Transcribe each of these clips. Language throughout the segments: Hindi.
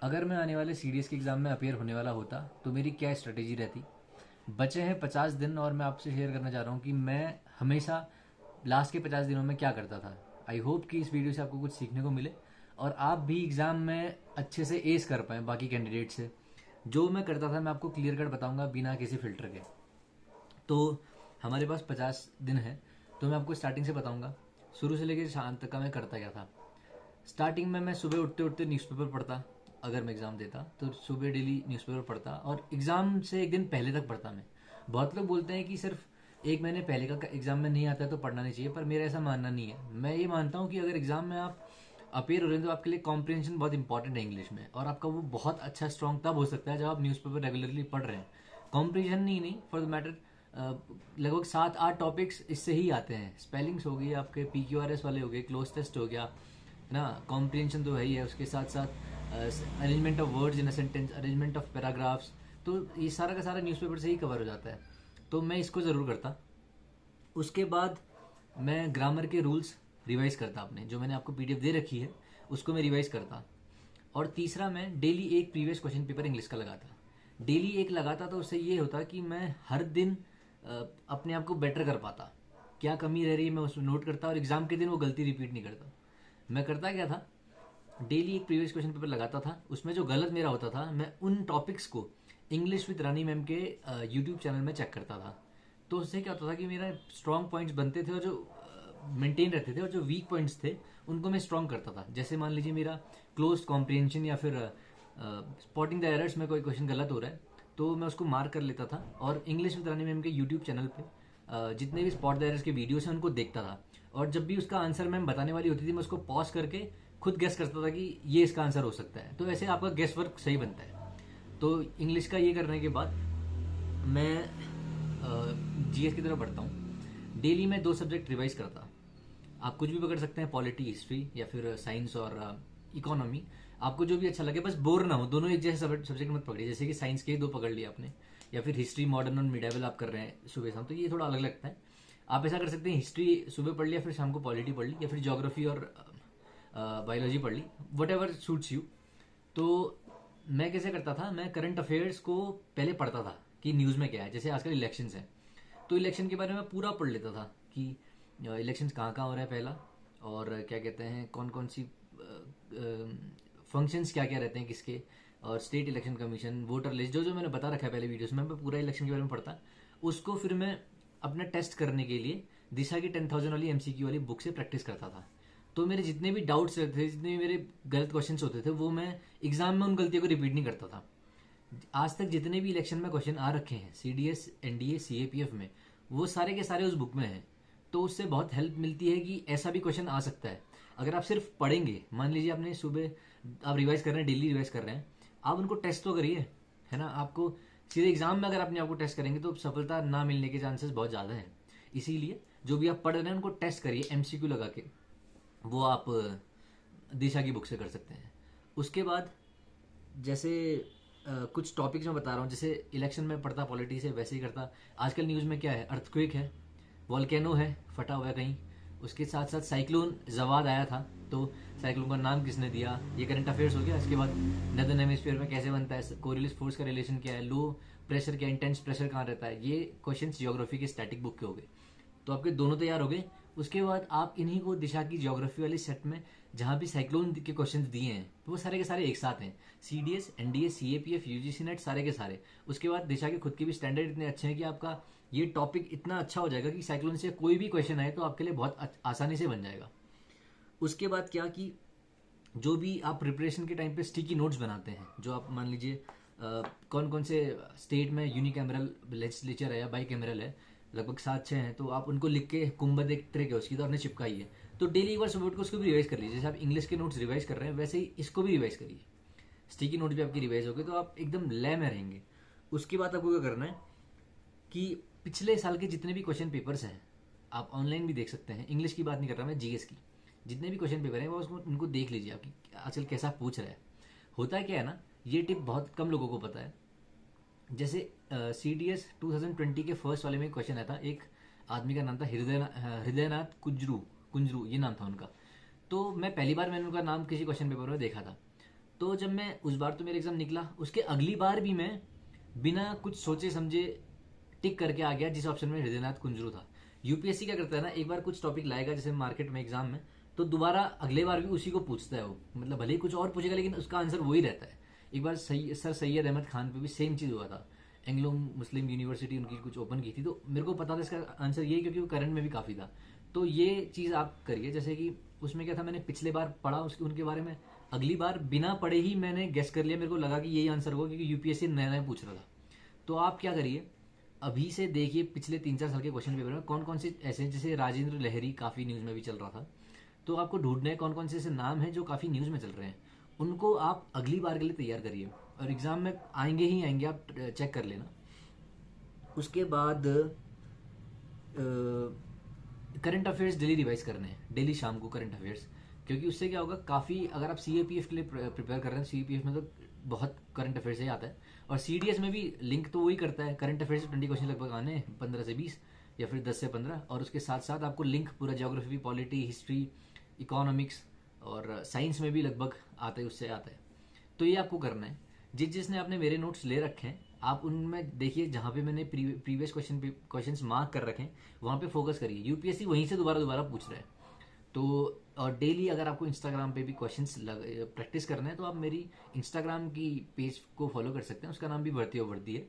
अगर मैं आने वाले सीडीएस के एग्ज़ाम में अपेयर होने वाला होता तो मेरी क्या स्ट्रेटेजी रहती। बचे हैं 50 दिन और मैं आपसे शेयर करना चाह रहा हूँ कि मैं हमेशा लास्ट के 50 दिनों में क्या करता था। आई होप कि इस वीडियो से आपको कुछ सीखने को मिले और आप भी एग्ज़ाम में अच्छे से एस कर पाएँ बाकी कैंडिडेट से। जो मैं करता था मैं आपको क्लियर कट बताऊंगा बिना किसी फिल्टर के। तो हमारे पास 50 दिन है, तो मैं आपको स्टार्टिंग से बताऊंगा शुरू से लेकर शाम तक का मैं करता क्या था। स्टार्टिंग में मैं सुबह उठते उठते न्यूज़पेपर पढ़ता। अगर मैं एग्ज़ाम देता तो सुबह डेली न्यूज़पेपर पढ़ता और एग्ज़ाम से एक दिन पहले तक पढ़ता मैं। बहुत लोग बोलते हैं कि सिर्फ एक महीने पहले का एग्ज़ाम में नहीं आता है तो पढ़ना नहीं चाहिए, पर मेरा ऐसा मानना नहीं है। मैं ये मानता हूँ कि अगर एग्ज़ाम में आप अपेयर हो रहे हैं तो आपके लिए कॉम्प्रिहेंशन बहुत इंपॉर्टेंट है इंग्लिश में, और आपका वो बहुत अच्छा स्ट्रॉन्ग तब हो सकता है जब आप न्यूज़पेपर रेगुलरली पढ़ रहे हैं। कॉम्प्रिहेंशन नहीं फॉर द मैटर, लगभग 7-8 टॉपिक्स इससे ही आते हैं। स्पेलिंग्स हो गई, आपके PQRS वाले हो गए, क्लोज टेस्ट हो गया है ना, कॉम्प्रिहेंशन तो है ही है। उसके साथ साथ arrangement of words in a sentence, arrangement of paragraphs, तो ये सारा का सारा न्यूज़पेपर से ही कवर हो जाता है। तो मैं इसको ज़रूर करता। उसके बाद मैं ग्रामर के रूल्स रिवाइज करता, अपने जो मैंने आपको PDF दे रखी है उसको मैं रिवाइज करता। और तीसरा, मैं डेली एक प्रीवियस क्वेश्चन पेपर इंग्लिश का लगाता। डेली एक लगाता तो उससे ये होता कि मैं हर दिन अपने आप को बेटर कर पाता। क्या कमी रह रही है मैं उसमें नोट करता और एग्जाम के दिन वो गलती रिपीट नहीं करता। मैं करता क्या था, डेली एक प्रीवियस क्वेश्चन पेपर लगाता था। उसमें जो गलत मेरा होता था मैं उन टॉपिक्स को इंग्लिश विद रानी मैम के यूट्यूब चैनल में चेक करता था। तो उससे क्या होता था कि मेरा स्ट्रॉन्ग पॉइंट्स बनते थे और जो मेंटेन रहते थे, और जो वीक पॉइंट्स थे उनको मैं स्ट्रॉन्ग करता था। जैसे मान लीजिए मेरा क्लोज कॉम्प्रिहेंशन या फिर स्पॉटिंग द एरर्स में कोई क्वेश्चन गलत हो रहा है तो मैं उसको मार्क कर लेता था और इंग्लिश विद रानी मैम के यूट्यूब चैनल पे जितने भी स्पॉट द एरर्स के वीडियोस हैं उनको देखता था। और जब भी उसका आंसर मैम बताने वाली होती थी मैं उसको पॉज करके खुद गेस करता था कि ये इसका आंसर हो सकता है। तो ऐसे आपका गेस वर्क सही बनता है। तो इंग्लिश का ये करने के बाद मैं GS की तरफ बढ़ता हूँ। डेली मैं 2 सब्जेक्ट रिवाइज करता। आप कुछ भी पकड़ सकते हैं, पॉलिटी, हिस्ट्री या फिर साइंस और इकोनॉमी। आपको जो भी अच्छा लगे, बस बोर ना हो। दोनों एक जैसे सब्जेक्ट मत पकड़िए, जैसे कि साइंस के 2 पकड़ लिए आपने, या फिर हिस्ट्री मॉडर्न और मिडाइवल आप कर रहे हैं सुबह शाम, तो ये थोड़ा अलग लगता है। आप ऐसा कर सकते हैं, हिस्ट्री सुबह पढ़ लिया, फिर शाम को पॉलिटी पढ़ ली, या फिर ज्योग्राफी और बायोलॉजी पढ़ ली, वट एवर सूट्स यू। तो मैं कैसे करता था, मैं करंट अफेयर्स को पहले पढ़ता था कि न्यूज़ में क्या है। जैसे आजकल इलेक्शंस हैं तो इलेक्शन के बारे में पूरा पढ़ लेता था कि इलेक्शंस कहाँ कहाँ हो रहा है पहला, और क्या कहते हैं कौन कौन सी फंक्शंस क्या क्या रहते हैं किसके, और state election commission, voter list, जो जो मैंने बता रखा है पहले वीडियोस में, मैं पूरा इलेक्शन के बारे में पढ़ता। उसको फिर मैं अपना टेस्ट करने के लिए दिशा की 10,000 वाली MCQ वाली बुक से प्रैक्टिस करता था। तो मेरे जितने भी डाउट्स रहते थे, जितने भी मेरे गलत क्वेश्चंस होते थे, वो मैं एग्जाम में उन गलतियों को रिपीट नहीं करता था। आज तक जितने भी इलेक्शन में क्वेश्चन आ रखे हैं CDS, NDA, CAPF में, वो सारे के सारे उस बुक में हैं। तो उससे बहुत हेल्प मिलती है कि ऐसा भी क्वेश्चन आ सकता है। अगर आप सिर्फ पढ़ेंगे, मान लीजिए आपने सुबह आप रिवाइज कर रहे हैं, डेली रिवाइज कर रहे हैं, आप उनको टेस्ट तो करिए, है ना। आपको सीधे एग्जाम में अगर अपने आप को टेस्ट करेंगे तो सफलता ना मिलने के चांसेस बहुत ज़्यादा हैं। इसीलिए जो भी आप पढ़ रहे हैं उनको टेस्ट करिए MCQ लगा के। वो आप दिशा की बुक से कर सकते हैं। उसके बाद जैसे कुछ टॉपिक्स मैं बता रहा हूँ, जैसे इलेक्शन में पढ़ता पॉलिटी से, वैसे ही करता। आजकल न्यूज़ में क्या है, अर्थक्वेक है, वॉल्केनो है फटा हुआ है कहीं। उसके साथ साथ साइक्लोन जवाद आया था, तो साइक्लोन का नाम किसने दिया, ये करंट अफेयर्स हो गया। इसके बाद नदर्न हेमिस्फीयर में कैसे बनता है, कोरियलिस फोर्स का रिलेशन क्या है, लो प्रेशर क्या, इंटेंस प्रेशर कहाँ रहता है, ये क्वेश्चन जियोग्राफी के स्टैटिक बुक के हो गए। तो आपके दोनों तैयार हो गए। उसके बाद आप इन्हीं को दिशा की ज्योग्राफी वाली सेट में जहां भी साइक्लोन के क्वेश्चंस दिए हैं तो वो सारे के सारे एक साथ हैं, CDS, NDA, CAPF, UGC net, सारे के सारे। उसके बाद दिशा के खुद के भी स्टैंडर्ड इतने अच्छे हैं कि आपका ये टॉपिक इतना अच्छा हो जाएगा कि साइक्लोन से कोई भी क्वेश्चन आए तो आपके लिए बहुत आसानी से बन जाएगा। उसके बाद क्या कि जो भी आप प्रिपरेशन के टाइम पे स्टिकी नोट्स बनाते हैं, जो आप मान लीजिए कौन कौन से स्टेट में यूनिकैमरल लेजिस्लेचर है या बाई कैमरल है, लगभग 7-6 हैं, तो आप उनको लिख के कुंभद एक ट्रिक है उसकी, तो आपने चिपकाई है। तो डेली एक बार सुबह उठ के उसको भी रिवाइज कर लीजिए। जैसे आप इंग्लिश के नोट्स रिवाइज कर रहे हैं वैसे ही इसको भी रिवाइज करिए। स्टिकी नोट्स भी आपकी रिवाइज हो गए तो आप एकदम लय में रहेंगे। उसके बाद आपको क्या करना है कि पिछले साल के जितने भी क्वेश्चन पेपर्स हैं आप ऑनलाइन भी देख सकते हैं। इंग्लिश की बात नहीं कर रहा मैं, GS की जितने भी क्वेश्चन पेपर हैं वो उसको उनको देख लीजिए आपकी आजकल कैसा पूछ रहा है। होता क्या है ना, ये टिप बहुत कम लोगों को पता है। जैसे CDS 2020 के फर्स्ट वाले में क्वेश्चन आया था, एक आदमी का नाम था हृदयनाथ कुंजरू कुंजरू, ये नाम था उनका। तो मैं पहली बार मैंने उनका नाम किसी क्वेश्चन पेपर में देखा था। तो जब मैं उस बार तो मेरा एग्जाम निकला, उसके अगली बार भी मैं बिना कुछ सोचे समझे टिक करके आ गया जिस ऑप्शन में हृदयनाथ कुंजरू था। यूपीएससी क्या करता है ना, एक बार कुछ टॉपिक लाएगा जैसे मार्केट में एग्जाम में, तो दोबारा अगले बार भी उसी को पूछता है वो, मतलब भले ही कुछ और पूछेगा लेकिन उसका आंसर वही रहता है। एक बार सर सैयद अहमद खान पे भी सेम चीज हुआ था। एंग्लो मुस्लिम यूनिवर्सिटी उनकी कुछ ओपन की थी, तो मेरे को पता था इसका आंसर ये, क्योंकि वो करंट में भी काफी था। तो ये चीज आप करिए, जैसे कि उसमें क्या था, मैंने पिछले बार पढ़ा उसके उनके बारे में, अगली बार बिना पढ़े ही मैंने गेस कर लिया, मेरे को लगा कि यही आंसर होगा क्योंकि यूपीएससी नया नया पूछ रहा था। तो आप क्या करिए, अभी से देखिए पिछले 3-4 साल के क्वेश्चन पेपर में कौन कौन से ऐसे हैं, जैसे राजेंद्र लहरी काफी न्यूज में भी चल रहा था, तो आपको ढूंढना है कौन कौन से ऐसे नाम हैं जो काफी न्यूज में चल रहे हैं, उनको आप अगली बार के लिए तैयार करिए, और एग्जाम में आएंगे ही आएंगे, आप चेक कर लेना। उसके बाद करंट अफेयर्स डेली रिवाइज करने हैं, डेली शाम को करंट अफेयर्स, क्योंकि उससे क्या होगा, काफ़ी अगर आप सीएपीएफ के लिए प्रिपेयर कर रहे हैं, सीएपीएफ में तो बहुत करंट अफेयर्स ही आता है, और सीडीएस में भी लिंक तो वही करता है, करंट अफेयर्स से 20 क्वेश्चन लगभग आने हैं, 15 से 20 या फिर 10 से 15, और उसके साथ साथ आपको लिंक पूरा ज्योग्राफी, पॉलिटी, हिस्ट्री, इकोनॉमिक्स और साइंस में भी लगभग आता है, उससे आता है। तो ये आपको करना है। जिसने आपने मेरे नोट्स ले रखे हैं, आप उनमें देखिए जहाँ पे मैंने प्रीवियस क्वेश्चंस मार्क कर रखे हैं वहाँ पे फोकस करिए, यूपीएससी वहीं से दोबारा दोबारा पूछ रहा है। तो और डेली अगर आपको इंस्टाग्राम पे भी क्वेश्चंस प्रैक्टिस करना है, तो आप मेरी इंस्टाग्राम की पेज को फॉलो कर सकते हैं, उसका नाम भी वर्दी और वर्दी है।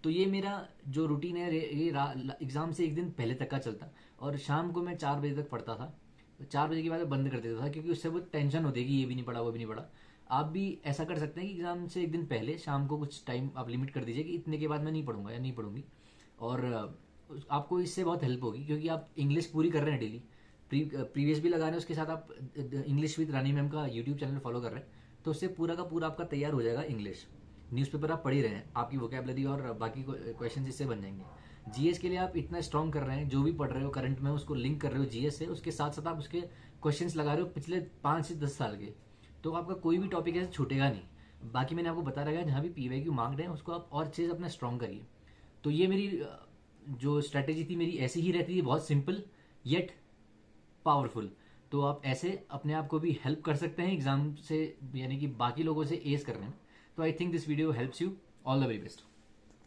तो ये मेरा जो रूटीन है, ये एग्जाम से एक दिन पहले तक का चलता, और शाम को मैं 4 बजे तक पढ़ता था, 4 बजे के बाद बंद कर देता था, क्योंकि उससे बहुत टेंशन होती है कि ये भी नहीं पढ़ा वो भी नहीं पढ़ा। आप भी ऐसा कर सकते हैं कि एग्जाम से एक दिन पहले शाम को कुछ टाइम आप लिमिट कर दीजिए कि इतने के बाद मैं नहीं पढ़ूंगा या नहीं पढ़ूंगी, और आपको इससे बहुत हेल्प होगी, क्योंकि आप इंग्लिश पूरी कर रहे हैं डेली, प्रीवियस भी लगा रहे हैं, उसके साथ आप इंग्लिश विद रानी मैम का यूट्यूब चैनल फॉलो कर रहे हैं, तो उससे पूरा का पूरा आपका तैयार हो जाएगा इंग्लिश। न्यूज़पेपर आप पढ़ ही रहे हैं, आपकी वोकेबलरी और बाकी क्वेश्चन इससे बन जाएंगे। जीएस के लिए आप इतना स्ट्रॉन्ग कर रहे हैं, जो भी पढ़ रहे हो करंट में उसको लिंक कर रहे हो जीएस से, उसके साथ साथ आप उसके क्वेश्चंस लगा रहे हो पिछले 5 से 10 साल के, तो आपका कोई भी टॉपिक ऐसे छूटेगा नहीं। बाकी मैंने आपको बता रखा है, जहाँ भी पीवाईक्यू मांग रहे हैं उसको आप और चीज़ अपना स्ट्रॉन्ग करिए। तो ये मेरी जो स्ट्रैटेजी थी मेरी ऐसी ही रहती है, बहुत सिंपल येट पावरफुल। तो आप ऐसे अपने आप को भी हेल्प कर सकते हैं एग्जाम से, यानी कि बाकी लोगों से एस करने में। तो I think this video helps you. All the very best.